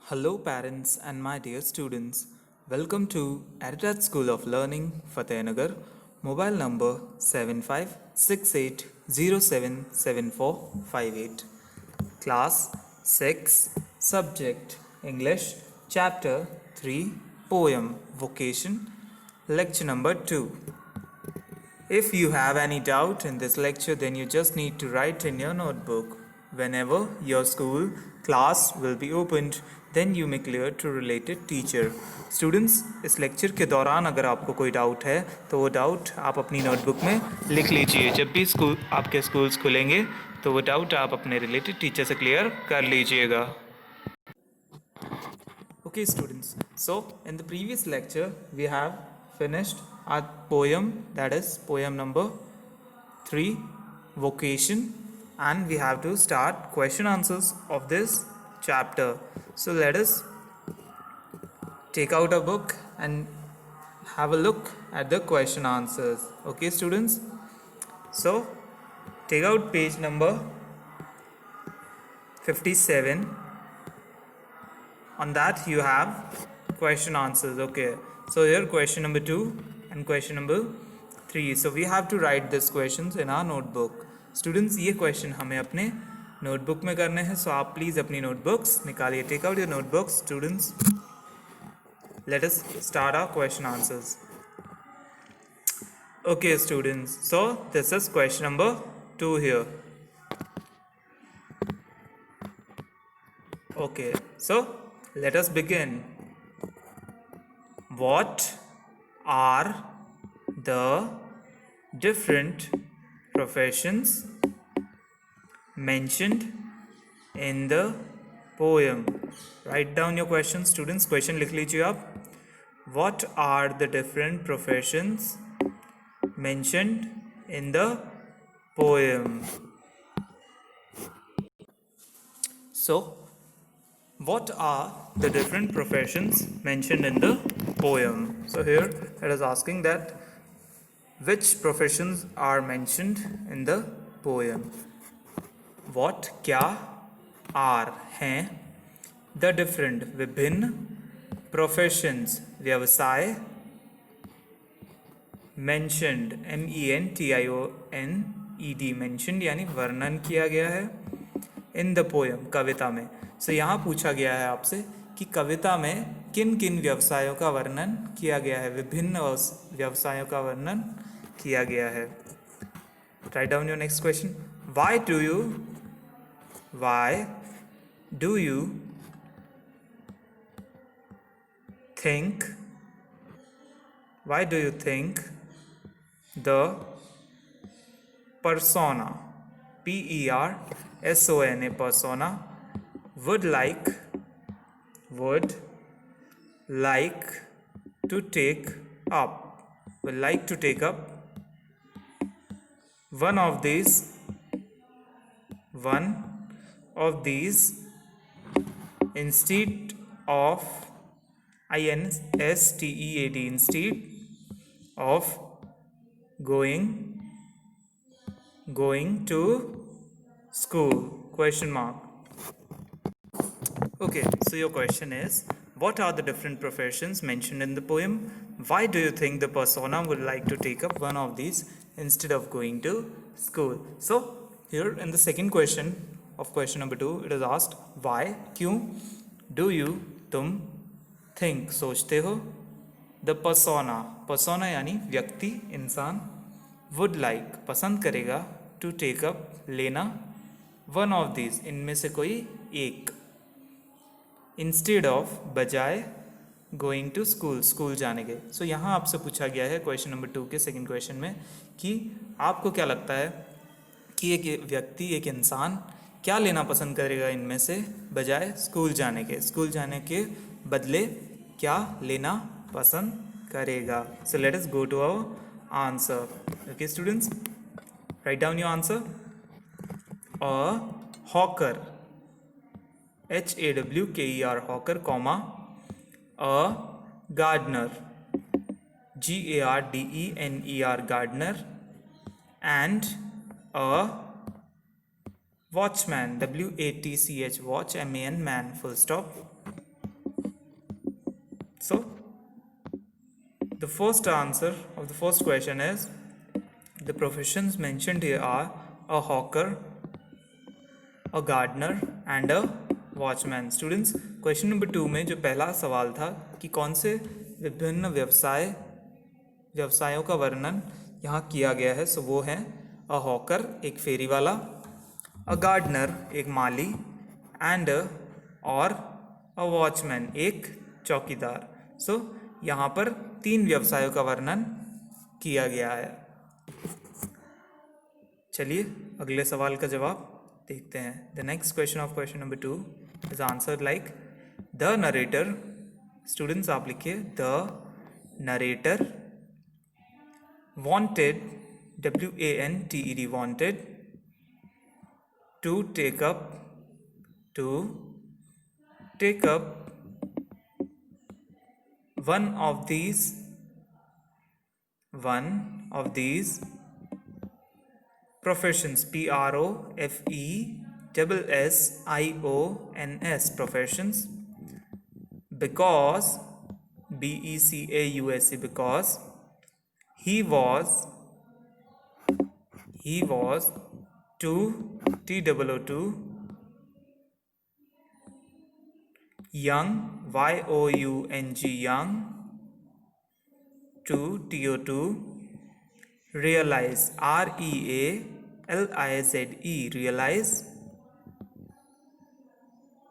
Hello, parents and my dear students. Welcome to Editat School of Learning, Fatehnagar. Mobile number 7568077458. Class 6. Subject English. Chapter 3. Poem Vocation. Lecture number 2. If you have any doubt in this lecture, then you just need to write in your notebook. Whenever your school class will be opened, then you may clear to related teacher. Students, इस lecture के दौरान अगर आपको कोई doubt है तो वो doubt आप अपनी नोटबुक में लिख लीजिए. जब भी आपके स्कूल्स खुलेंगे तो वो डाउट आप अपने रिलेटेड टीचर से क्लियर कर लीजिएगा. Okay, students, so in the previous lecture we have finished our poem, that is poem number 3, Vocation, and we have to start question answers of this chapter. So let us take out a book and have a look at the question answers. Okay, students, so take out page number 57. On that you have question answers. Okay, so here question number 2 and question number 3. So we have to write these questions in our notebook. Students, ये question हमें अपने notebook में करने हैं. So आप please अपनी notebooks निकालिए. Take out your notebooks, students. Let us start our question answers. Okay, students, so this is question number 2 here. Okay, so let us begin. What are the different professions mentioned in the poem? Write down your question, students. Question लिख लीजिए आप. What are the different professions mentioned in the poem? So, what are the different professions mentioned in the poem? So here it is asking that which professions are mentioned in the poem. What क्या are हैं the different विभिन्न professions व्यवसाय mentioned mentioned mentioned यानी वर्णन किया गया है in the poem कविता में. So यहाँ पूछा गया है आपसे कि कविता में किन किन व्यवसायों का वर्णन किया गया है, विभिन्न व्यवसायों का वर्णन किया गया है. Write down your next question. Why do you think the persona persona would like to take up one of these instead of instead of going to school? Question mark. Okay, so your question is, what are the different professions mentioned in the poem? Why do you think the persona would like to take up one of these instead of going to school? So here in the second question of question number 2, it is asked why, क्यों, do you, तुम, think, सोचते हो, the persona यानी व्यक्ति, इंसान, would like, पसंद करेगा, to take up, लेना, one of these, इनमें से कोई एक, इंस्टेड ऑफ, बजाय, गोइंग टू स्कूल जाने के. सो यहाँ आपसे पूछा गया है क्वेश्चन नंबर 2 के सेकंड क्वेश्चन में कि आपको क्या लगता है कि एक व्यक्ति, एक इंसान क्या लेना पसंद करेगा इनमें से बजाय स्कूल जाने के बदले क्या लेना पसंद करेगा. So let us go to our answer. Okay students, write down your answer. A hawker, HAWKER, hawker, comma, a gardener, GARDENER, gardener, and a watchman, WATCH, watch, MAN, man, full stop. So the first answer of the first question is the professions mentioned here are a hawker, a gardener and a watchman. Students, question number 2 में जो पहला सवाल था कि कौन से विभिन्न व्यवसायों का वर्णन यहाँ किया गया है, सो वो है अ हॉकर एक फेरी वाला, अ गार्डनर एक माली एंड और अ वॉचमैन एक चौकीदार. सो यहाँ पर 3 व्यवसायों का वर्णन किया गया है. चलिए अगले सवाल का जवाब देखते हैं. The next question of question number 2 is answer like the narrator. Students आप लिखिए the narrator wanted, wanted, wanted to take up one of these professions, professions, professions, because becaus, because he was too young, young, to realize, realize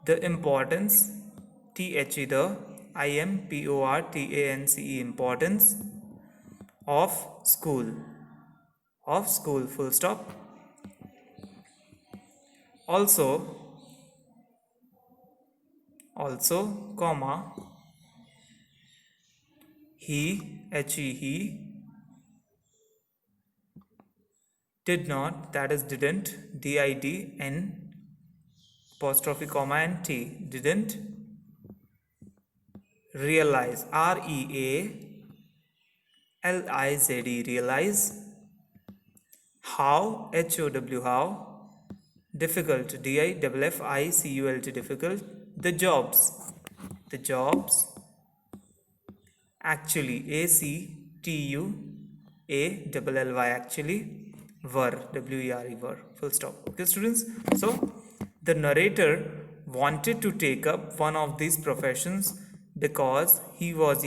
the importance, the importance of school, full stop. Also, comma, he did not, that is didn't, didn apostrophe comma and t, didn't realize, realize how, how difficult, difficult, difficult, the jobs actually, actually were, were, full stop. Okay students, so the narrator wanted to take up one of these professions because he was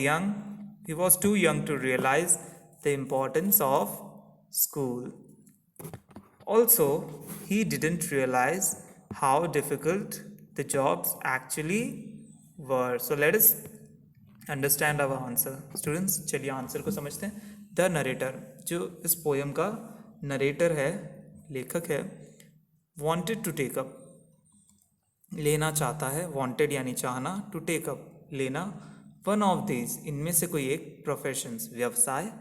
too young to realize the importance of school. Also, he didn't realize how difficult the jobs actually were. So let us understand our answer. Students चलिए answer को समझते हैं. The narrator, जो इस poem का narrator है, लेखक है, वांटेड टू टेक अप, लेना चाहता है, वांटेड यानी चाहना, टू टेक अप लेना, वन ऑफ दीज इनमें से कोई एक, प्रोफेशंस व्यवसाय,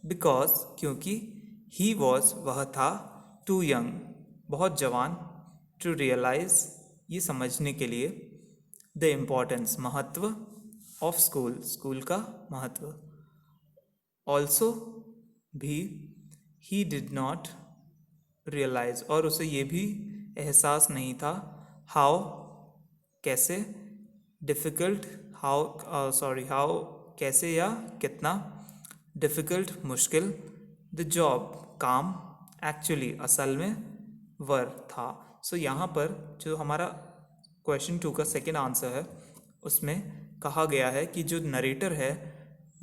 बिकॉज क्योंकि, ही वॉज वह था, टू यंग बहुत जवान, टू रियलाइज ये समझने के लिए, द इम्पोर्टेंस महत्व, ऑफ स्कूल का महत्व, ऑल्सो भी, ही डिड नॉट रियलाइज और उसे ये भी एहसास नहीं था, हाउ कैसे, डिफ़िकल्ट हाउ कैसे या कितना, डिफ़िकल्ट मुश्किल, द जॉब काम, एक्चुअली असल में, वर था. सो यहाँ पर जो हमारा क्वेश्चन 2 का सेकेंड आंसर है, उसमें कहा गया है कि जो नरेटर है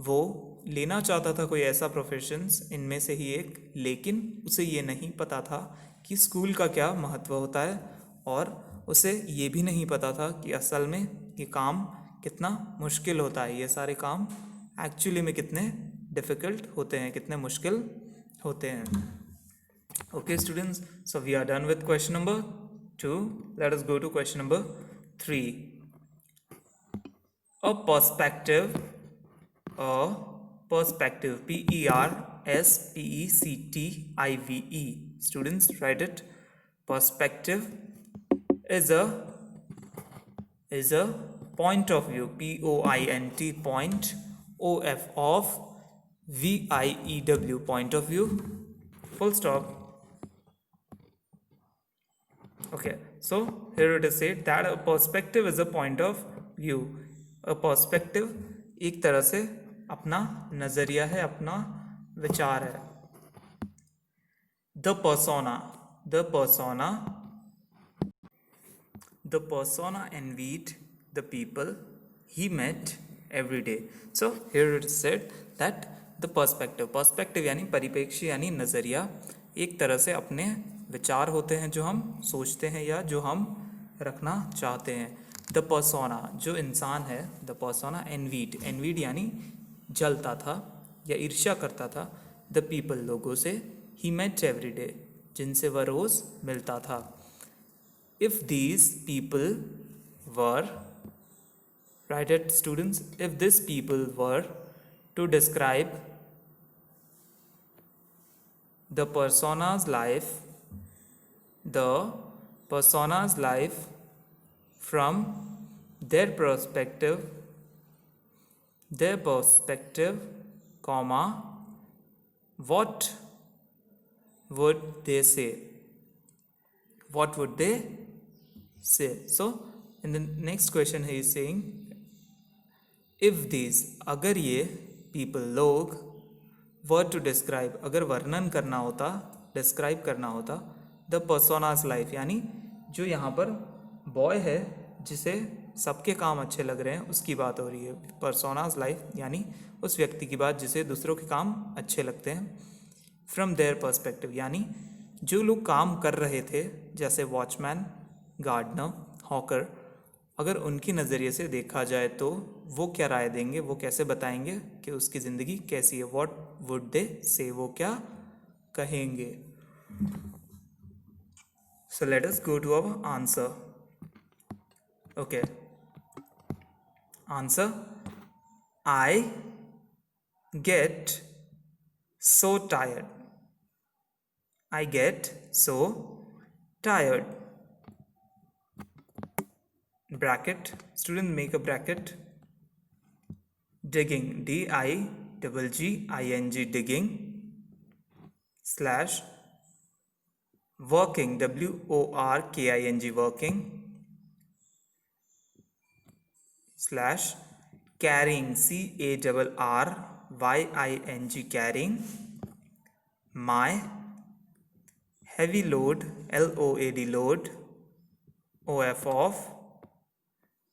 वो लेना चाहता था कोई ऐसा प्रोफेशंस इनमें से ही एक, लेकिन उसे ये नहीं पता था कि स्कूल का क्या महत्व होता है, और उसे ये भी नहीं पता था कि असल में ये काम कितना मुश्किल होता है, ये सारे काम एक्चुअली में कितने डिफ़िकल्ट होते हैं, कितने मुश्किल होते हैं. Okay students, so we are done with question number 2. Let us go to question number 3. A perspective, perspective, students write it. Perspective is a point of view, point, point, of view, point of view, full stop. Okay, so here it is said that a perspective is a point of view. A perspective एक तरह से अपना नज़रिया है, अपना विचार है. The persona, the persona, the persona envied the people he met every day. So here it is said that the perspective यानी परिप्रेक्ष्य यानी नज़रिया, एक तरह से अपने विचार होते हैं जो हम सोचते हैं या जो हम रखना चाहते हैं. द पर्सोना, जो इंसान है, द पर्सोना एनवीड यानी जलता था या ईर्ष्या करता था, द पीपल लोगों से, ही मेट एवरी डे जिनसे वह रोज़ मिलता था. If these people were, write it students, if these people were to describe the persona's life, the persona's life from their perspective, comma, what would they say? What would they say? So in the next question he is saying, if these, अगर ये people लोग were to describe, अगर वर्णन करना होता, describe करना होता, the personas life यानी जो यहाँ पर बॉय है जिसे सबके काम अच्छे लग रहे हैं उसकी बात हो रही है. पर्सोनास लाइफ यानी उस व्यक्ति की बात जिसे दूसरों के काम अच्छे लगते हैं. फ्रॉम देयर पर्सपेक्टिव यानी जो लोग काम कर रहे थे, जैसे वॉचमैन, गार्डनर, हॉकर, अगर उनकी नज़रिए से देखा जाए तो वो क्या राय देंगे, वो कैसे बताएंगे कि उसकी ज़िंदगी कैसी है. व्हाट वुड दे से, वो क्या कहेंगे. So let us go to our answer. Okay, answer, I get so tired. I get so tired. Bracket, student make a bracket. Digging, D-I-G-G-I-N-G, digging, slash, working, W-O-R-K-I-N-G, working, slash, carrying, C-A-R-R-Y-I-N-G, carrying, my heavy load, L-O-A-D, load, O-F of,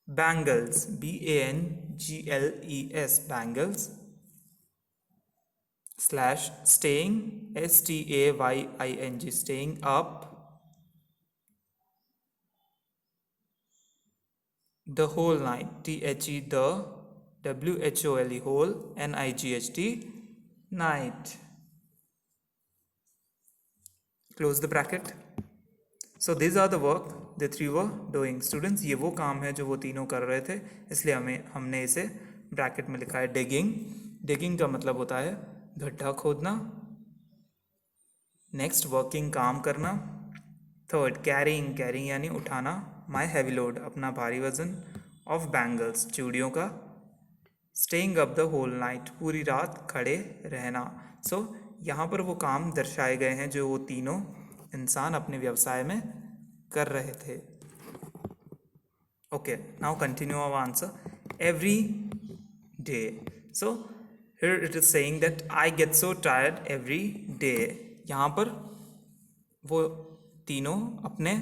bangles, B-A-N-G-L-E-S, bangles, slash, staying, S-T-A-Y-I-N-G, staying up, the whole night, T-H-E, the, W-H-O-L-E, whole, N-I-G-H-T, night. Close the bracket. So these are the work the three were doing. Students, ये वो काम है जो वो तीनों कर रहे थे, इसलिए हमने इसे ब्रैकेट में लिखा है. डिगिंग, डिगिंग का मतलब होता है गड्ढा खोदना. नेक्स्ट, वर्किंग, काम करना. थर्ड, कैरिंग, कैरिंग यानी उठाना. माई हैवी लोड, अपना भारी वजन. ऑफ बैंगल्स, चूड़ियों का. Staying up the whole night, पूरी रात खड़े रहना. सो यहाँ पर वो काम दर्शाए गए हैं जो वो तीनों इंसान अपने व्यवसाय में कर रहे थे. Okay, now continue our answer. Every day. So here it is saying that I get so tired every day. यहाँ पर वो तीनों अपने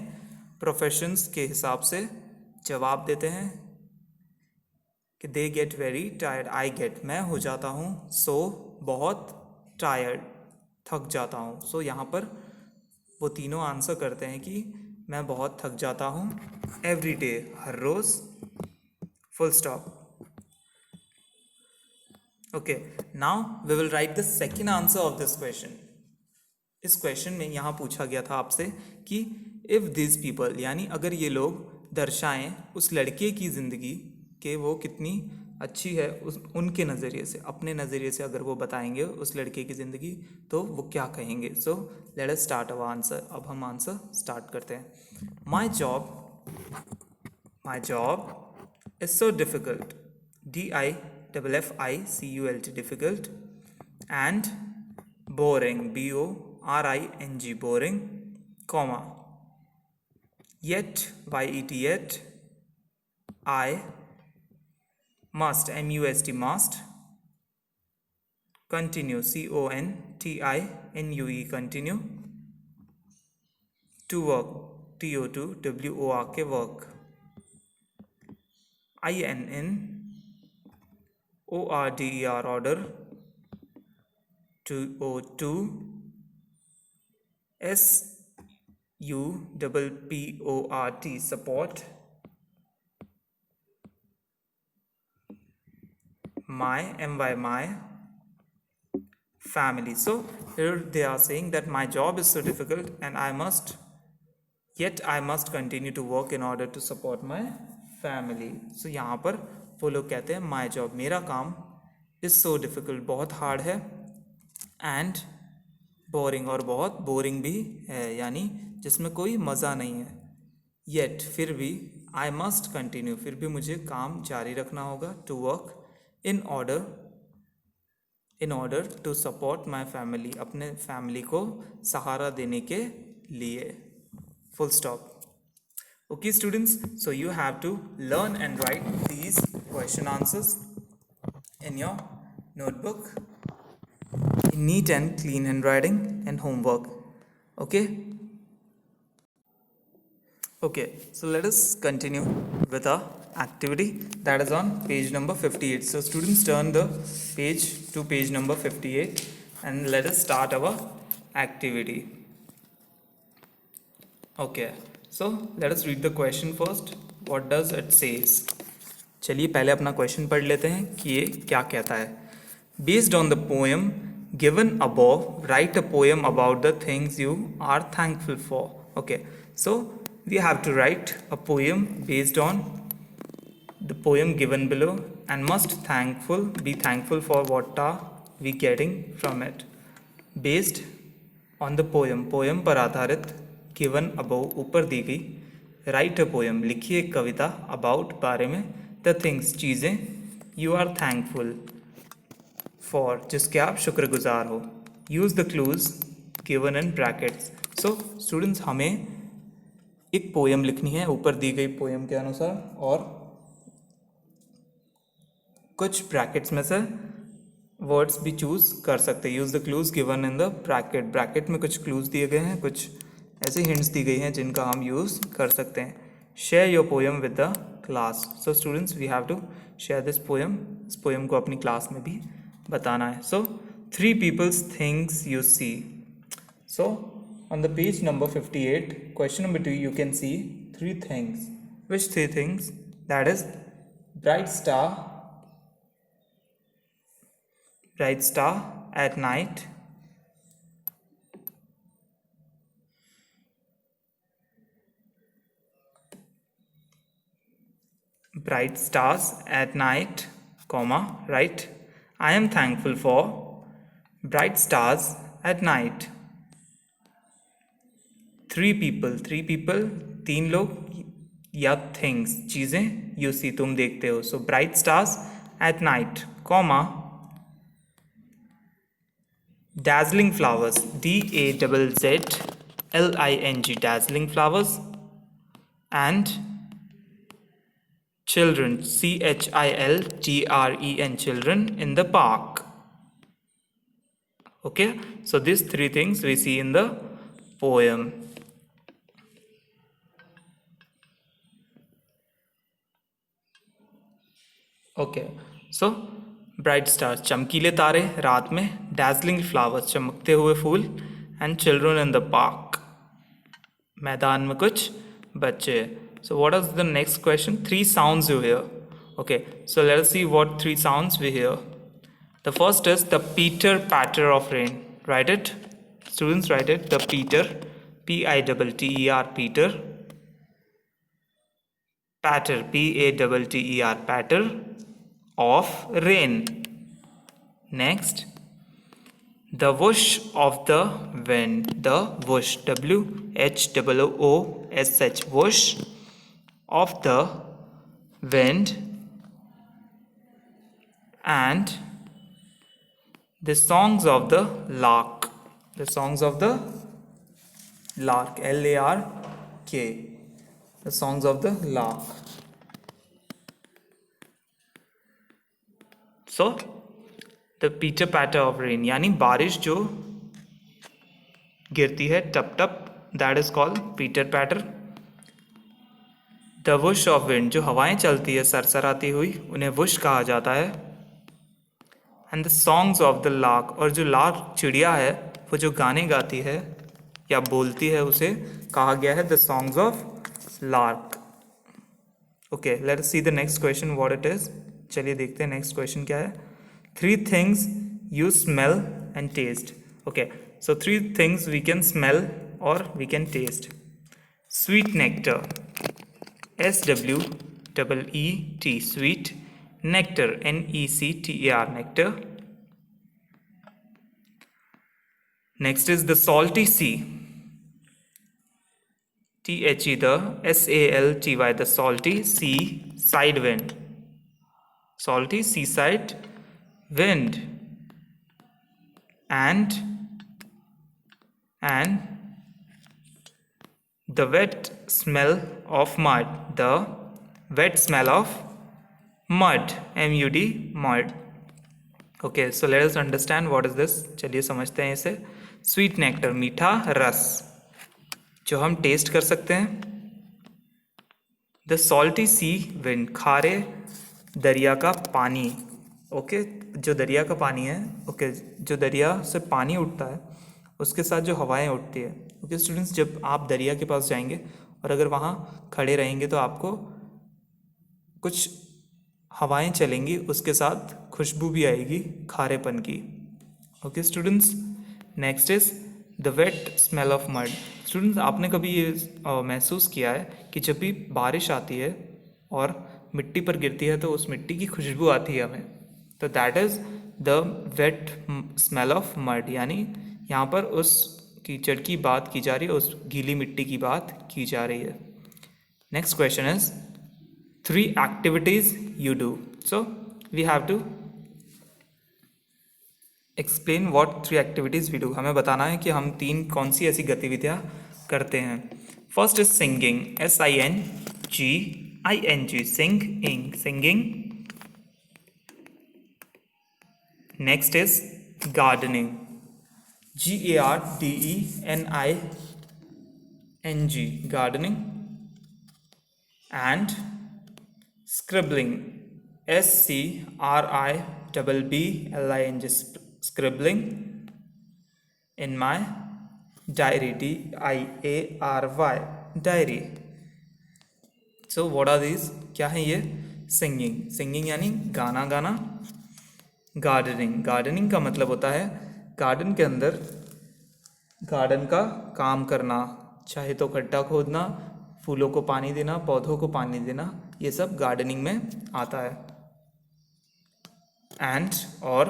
प्रोफेशंस के हिसाब से जवाब देते हैं कि they get very tired. I get, मैं हो जाता हूँ. सो, बहुत. टायर्ड, थक जाता हूँ. सो यहाँ पर वो तीनों आंसर करते हैं कि मैं बहुत थक जाता हूँ. एवरी डे, हर रोज़. Full stop. Okay, now we will write the second answer of this question. इस क्वेश्चन में यहाँ पूछा गया था आपसे कि इफ़ दिस पीपल यानी अगर ये लोग दर्शाएं उस लड़के की ज़िंदगी कि वो कितनी अच्छी है, उस उनके नज़रिए से, अपने नज़रिए से अगर वो बताएंगे उस लड़के की ज़िंदगी, तो वो क्या कहेंगे. So let us start our answer. अब हम आंसर स्टार्ट करते हैं. My job is so difficult, DIFFICULT, difficult, and boring, BORING, boring, comma, yet, YET, yet, I must, M-U-S-T, must. Continue, C-O-N-T-I-N-U-E, continue. To work, T-O-2-W-O-R-K, work. I-N-N-O-R-D-E-R, order. To-O-2 S-U-P-P-O-R-T, support. My, M-Y, my family. So here they are saying that my job is so difficult and I must continue to work in order to support my family. So यहाँ पर वो लोग कहते हैं my job, मेरा काम is so difficult, बहुत hard है, and boring, और बहुत boring भी है, यानी जिसमें कोई मज़ा नहीं है. Yet, फिर भी I must continue, फिर भी मुझे काम जारी रखना होगा, to work in order to support my family, अपने फैमिली को सहारा देने के लिए. Full stop. Okay students, so you have to learn and write these question answers in your notebook in neat and clean handwriting and homework. Okay, so let us continue with our activity that is on page number 58. So students, turn the page to page number 58 and let us start our activity. Okay, so let us read the question first. What does it says? चलिए पहले अपना question पढ़ लेते हैं कि ये क्या कहता है. Based on the poem given above, write a poem about the things you are thankful for. Okay, so we have to write a poem based on the poem given below and must be thankful for what are we getting from it. Based on the poem पर आधारित, given above, ऊपर दी गई, write a poem, लिखिए एक कविता, about, बारे में, the things, चीज़ें, you are thankful for, जिसके आप शुक्रगुजार हो. use the clues given in brackets. So students, हमें एक पोएम लिखनी है ऊपर दी गई पोएम के अनुसार, और कुछ ब्रैकेट्स में से वर्ड्स भी चूज कर सकते हैं. Use the clues given in the bracket में कुछ क्लूज दिए गए हैं, कुछ ऐसी हिंट्स दी गई हैं जिनका हम यूज कर सकते हैं. Share your poem with the class. So students, we have to share this poem. इस पोएम को अपनी क्लास में भी बताना है. सो 3 people's things you see. So on the page number 58, question number 2, you can see 3 things. Which 3 things? That is bright star at night, bright stars at night, comma, right? I am thankful for bright stars at night. 3 people, 3 लोग, या things, चीज़ें, you see, तुम देखते हो. So bright stars at night, comma, dazzling flowers, DAZZLING, dazzling flowers, and children, CHILDREN, children in the park. Okay, so these 3 things we see in the poem. Okay, so bright stars, चमकीले तारे रात में, dazzling flowers, चमकते हुए फूल, and children in the park, मैदान में कुछ बच्चे. So what is the next question? 3 sounds you hear. Okay, so let us see what 3 sounds we hear. The first is the pitter patter of rain. Write it, students, write it. The pitter, P-I-T-T-E-R, Peter. Patter, P-A-T-T-E-R, patter of rain. Next, the whoosh of the wind. The whoosh, W-H-O-O-S-H, whoosh of the wind. And the songs of the lark. The songs of the lark, L-A-R-K. The songs of the lark. So the pitter patter of rain, यानी बारिश जो गिरती है टप टप, that is called pitter patter. The whoosh of wind, जो हवाएं चलती है सरसराती हुई, उन्हें वुश कहा जाता है। And the songs of the lark, और जो लार्क चिड़िया है वो जो गाने गाती है या बोलती है उसे कहा गया है the songs of lark. Okay, let us see the next question what it is. चलिए देखते हैं नेक्स्ट क्वेश्चन क्या है। 3 things you smell and taste. Okay, so 3 things we can smell और we can taste. Sweet nectar, SWEET, sweet. Nectar, NECTAR, nectar. Next is the salty sea, THE, the SALTY, the salty seaside wind. Salty seaside wind. And the wet smell of mud, the wet smell of mud, MUD, mud. Okay, so let us understand what is this. चलिए समझते हैं इसे। Sweet nectar, मीठा रस जो हम test कर सकते हैं। द सॉल्टी सी विंड, खारे दरिया का पानी। ओके, जो दरिया का पानी है, ओके, जो दरिया से पानी उठता है उसके साथ जो हवाएं उठती है। ओके स्टूडेंट्स, जब आप दरिया के पास जाएंगे और अगर वहाँ खड़े रहेंगे तो आपको कुछ हवाएं चलेंगी, उसके साथ खुशबू भी आएगी खारेपन की। Okay students, next is the wet smell of mud. Students, आपने कभी ये महसूस किया है कि जब भी बारिश आती है और मिट्टी पर गिरती है तो उस मिट्टी की खुशबू आती है हमें, तो that is the wet smell of mud, यानी यहाँ पर उस कीचड़ की बात की जा रही है, उस गीली मिट्टी की बात की जा रही है। Next question is 3 activities you do. So we have to explain what 3 activities we do. हमें बताना है कि हम 3 कौन सी ऐसी गतिविधियाँ करते हैं। First is singing, SINGING, singing. Next is gardening, GARDENING, gardening. And scribbling, SCRIBBLING, scribbling in my diary, DIARY, diary. So what are these? क्या है ये? सिंगिंग यानी गाना गाना। गार्डनिंग का मतलब होता है गार्डन के अंदर गार्डन का काम करना, चाहे तो गड्ढा खोदना, फूलों को पानी देना, पौधों को पानी देना, ये सब गार्डनिंग में आता है। एंड और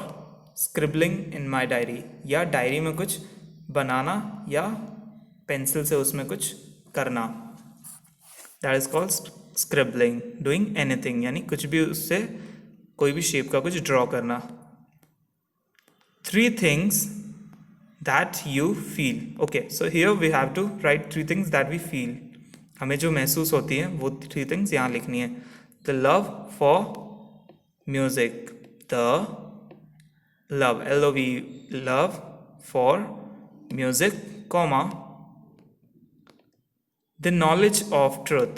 स्क्रिबलिंग इन माई डायरी, या डायरी में कुछ बनाना या पेंसिल से उसमें कुछ करना, that is called scribbling. Doing anything, यानी कुछ भी उससे कोई भी शेप का कुछ ड्रॉ करना। 3 things that you feel. Okay, so here we have to write 3 things that we feel. हमें जो महसूस होती है वो 3 things यहाँ लिखनी है। The love for music, the love, LOVE, love for music, comma, the knowledge of truth,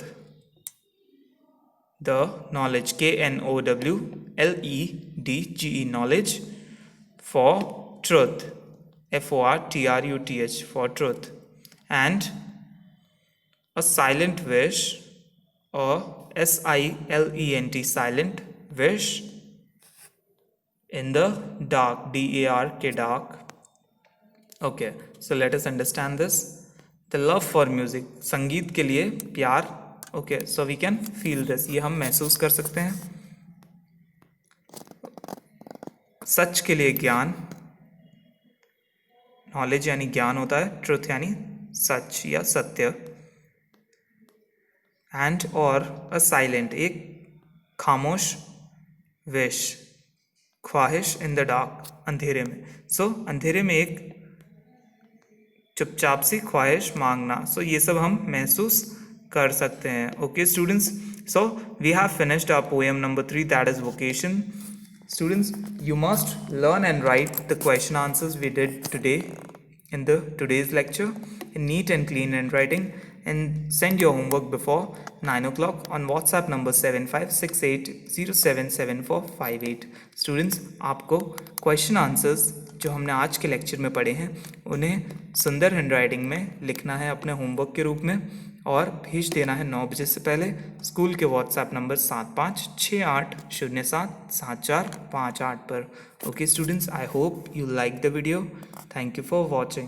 the knowledge, KNOWLEDGE, knowledge, for truth, FORTRUTH, for truth, and a silent wish, or SILENT, silent wish, in the dark, DARK, dark. Okay, so let us understand this. The love for music, संगीत के लिए प्यार। Okay, so we can feel this, ये हम महसूस कर सकते हैं। सच के लिए ज्ञान, नॉलेज यानी ज्ञान होता है, ट्रुथ यानी सच या सत्य, एंड और अ साइलेंट, एक खामोश विश, ख्वाहिश, इन द डार्क, अंधेरे में। सो अंधेरे में एक चुपचाप सी ख्वाहिश मांगना। सो ये सब हम महसूस कर सकते हैं। Okay students, so we have finished our poem number 3, that is vocation. Students, you must learn and write the question answers we did today in the today's lecture in neat and clean handwriting, and send your homework before 9 o'clock on WhatsApp number 7568077458. Students, आपको question answers जो हमने आज के lecture में पढ़े हैं उन्हें सुंदर हैंडराइटिंग में लिखना है अपने होमवर्क के रूप में और भेज देना है 9 बजे से पहले स्कूल के व्हाट्सएप नंबर 7568077458 पर. Okay students, I hope you like the video. Thank you for watching.